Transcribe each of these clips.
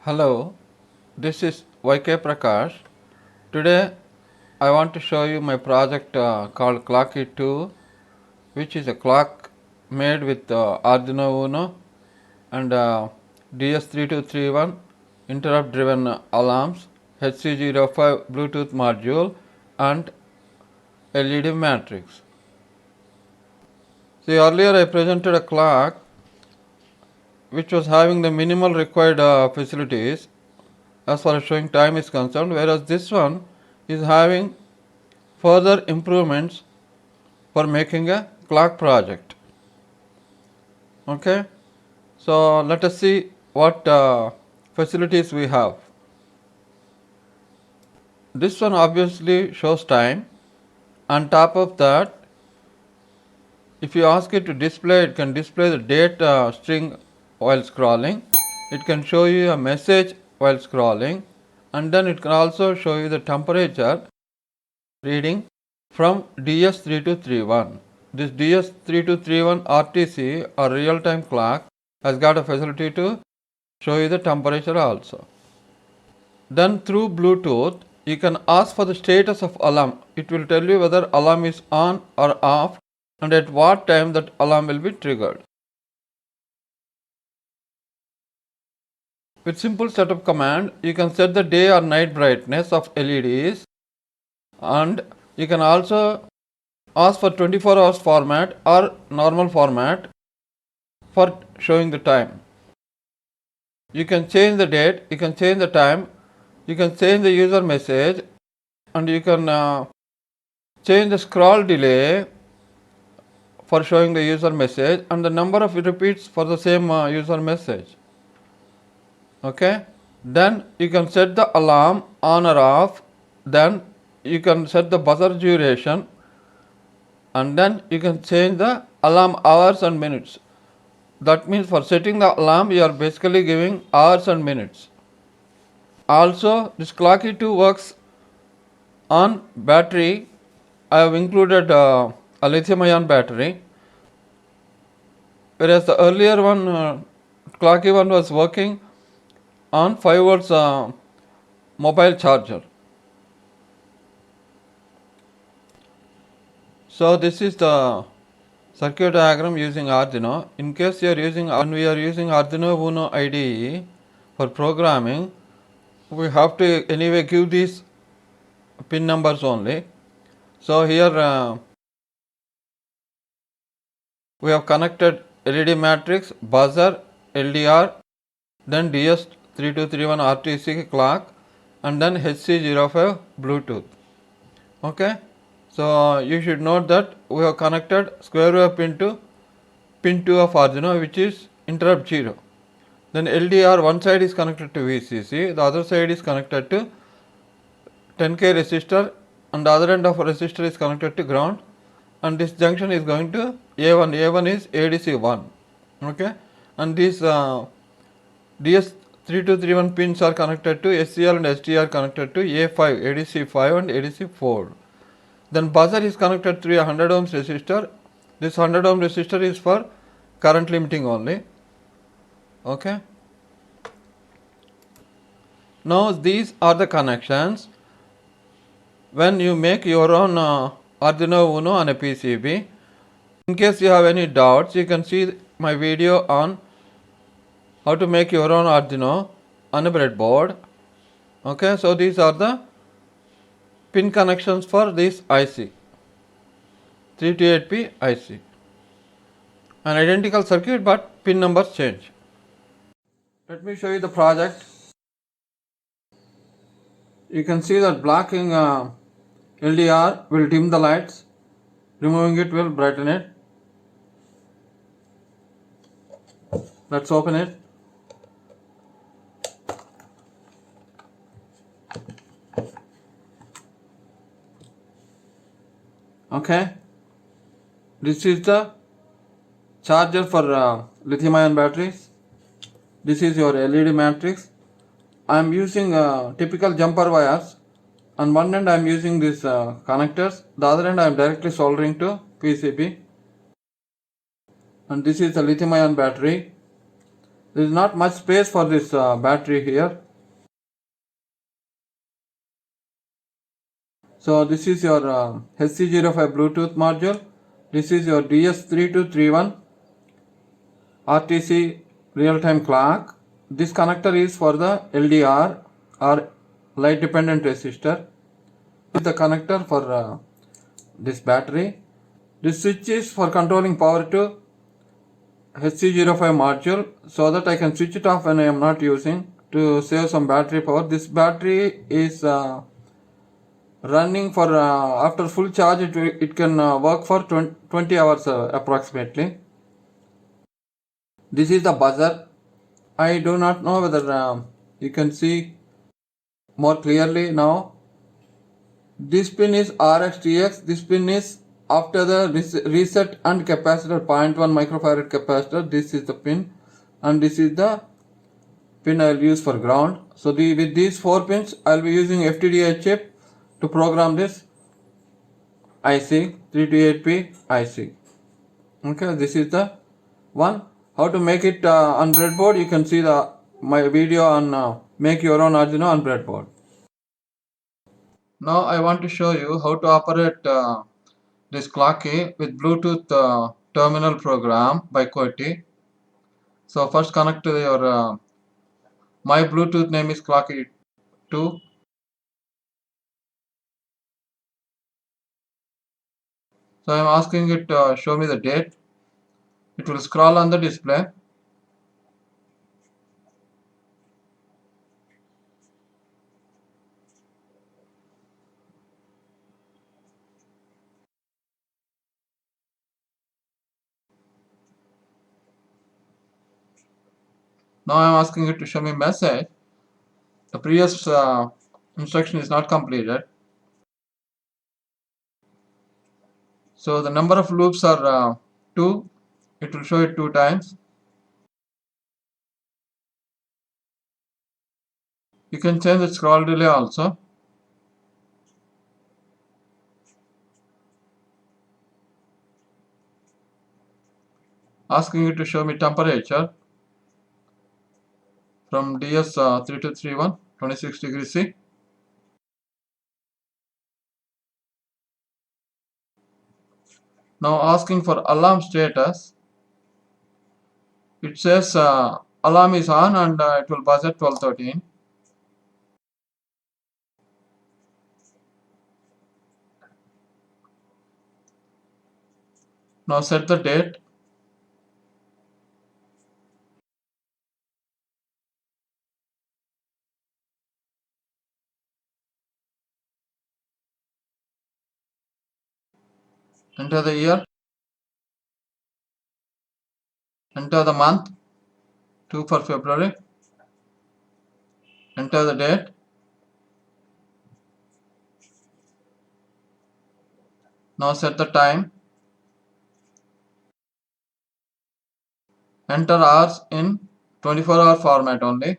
Hello, this is YK Prakash. Today I want to show you my project called Clocky 2, which is a clock made with Arduino Uno and DS3231 interrupt driven alarms, HC05 Bluetooth module and LED matrix. See, earlier I presented a clock which was having the minimal required facilities as far as showing time is concerned, whereas this one is having further improvements for making a clock project. Okay, so let us see what facilities we have. This one obviously shows time. On top of that, if you ask it to display, it can display the date string while scrolling. It can show you a message while scrolling, and then it can also show you the temperature reading from DS3231. This DS3231 RTC or real time clock has got a facility to show you the temperature also. Then through Bluetooth, you can ask for the status of alarm. It will tell you whether alarm is on or off and at what time that alarm will be triggered. With simple setup command, you can set the day or night brightness of LEDs, and you can also ask for 24 hours format or normal format for showing the time. You can change the date, you can change the time, you can change the user message, and you can change the scroll delay for showing the user message and the number of repeats for the same user message. Okay, then you can set the alarm on or off, then you can set the buzzer duration, and then you can change the alarm hours and minutes. That means for setting the alarm, you are basically giving hours and minutes. Also, this Clocky 2 works on battery. I have included a lithium ion battery, whereas the earlier one, Clocky 1, was working on 5 volts mobile charger. So this is the circuit diagram using Arduino. In case you are using, when we are using Arduino Uno IDE for programming, we have to anyway give these pin numbers only. So here we have connected LED matrix, buzzer, LDR, then DS3231 RTC clock, and then HC05 Bluetooth. Okay, so you should note that we have connected square wave pin to pin 2 of Arduino, which is interrupt 0. Then LDR, one side is connected to VCC, the other side is connected to 10K resistor, and the other end of a resistor is connected to ground, and this junction is going to A1. A1 is ADC 1. Okay, and these DS3231 pins are connected to SCR and SDR connected to A5, ADC 5 and ADC 4. Then buzzer is connected to a 100 ohms resistor. This 100 ohm resistor is for current limiting only. Okay, now these are the connections. When you make your own Arduino Uno on a PCB, in case you have any doubts, you can see my video on how to make your own Arduino on a breadboard. Okay, so these are the pin connections for this IC, 328P IC. An identical circuit, but pin numbers change. Let me show you the project. You can see that blocking LDR will dim the lights, removing it will brighten it. Let's open it. Okay, this is the charger for lithium ion batteries. This is your LED matrix. I am using typical jumper wires. On one end I am using these connectors, the other end I am directly soldering to PCB. And this is the lithium ion battery. There is not much space for this battery here. So this is your HC05 Bluetooth module. This is your DS3231 RTC real-time clock. This connector is for the LDR or light dependent resistor. This is the connector for this battery. This switch is for controlling power to HC05 module, so that I can switch it off when I am not using to save some battery power. This battery is running for after full charge it can work for 20 hours approximately. This is the buzzer. I do not know whether you can see more clearly now. This pin is RxTx. This pin is after the reset and capacitor 0.1 microfarad capacitor. This is the pin, and this is the pin I will use for ground. So with these 4 pins I will be using FTDI chip to program this IC 328P IC. Okay, this is the one. How to make it on breadboard? You can see my video on make your own Arduino on breadboard. Now I want to show you how to operate this clock key with Bluetooth terminal program by QWERTY. So first connect to your my Bluetooth name is clocky 2. So I am asking it show me the date. It will scroll on the display. Now I am asking it to show me message. The previous instruction is not completed. So the number of loops are 2. It will show it 2 times. You can change the scroll delay also. Asking it to show me temperature from DS3231 26 degrees C. Now asking for alarm status. It says alarm is on and it will buzz at 12:13. Now set the date. Enter the year. Enter the month. 2 for February. Enter the date. Now set the time. Enter hours in 24-hour format only.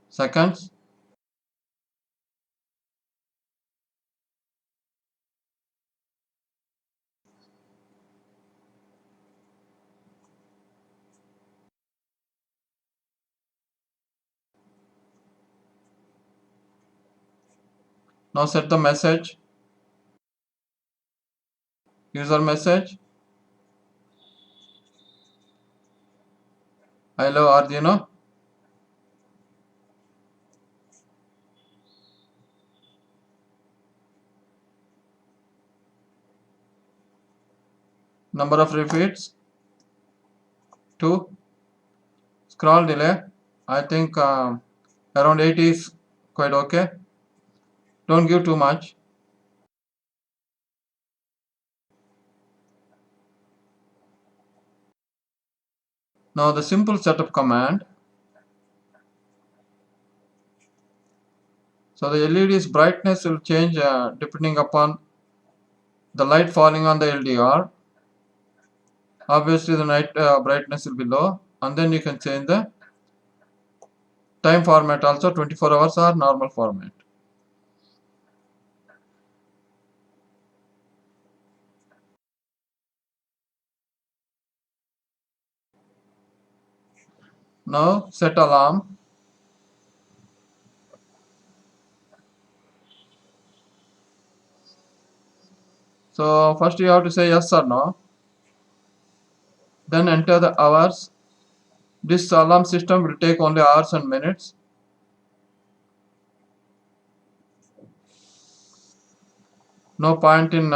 Seconds. Now set the message. User message. Hello Arduino. Number of repeats 2. Scroll delay, I think around 80 is quite okay. Don't give too much. Now the simple setup command. So the LED's brightness will change depending upon the light falling on the LDR. Obviously the night brightness will be low, and then you can change the time format also, 24 hours or normal format. Now set alarm. So first you have to say yes or no. Then enter the hours. This alarm system will take only hours and minutes. No point in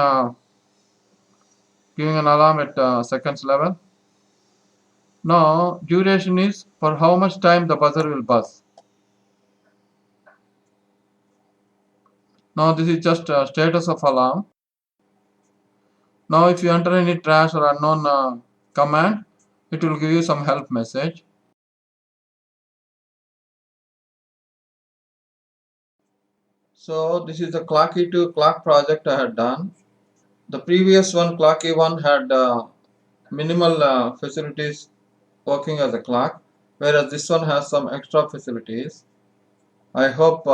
giving an alarm at seconds level. Now duration is for how much time the buzzer will buzz. Now this is just status of alarm. Now if you enter any trash or unknown command, it will give you some help message. So this is the Clocky 2 clock project I had done. The previous one, Clocky 1, had minimal facilities working as a clock, whereas this one has some extra facilities. I hope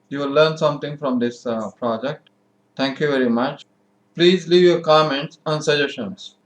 you will learn something from this project. Thank you very much. Please leave your comments and suggestions.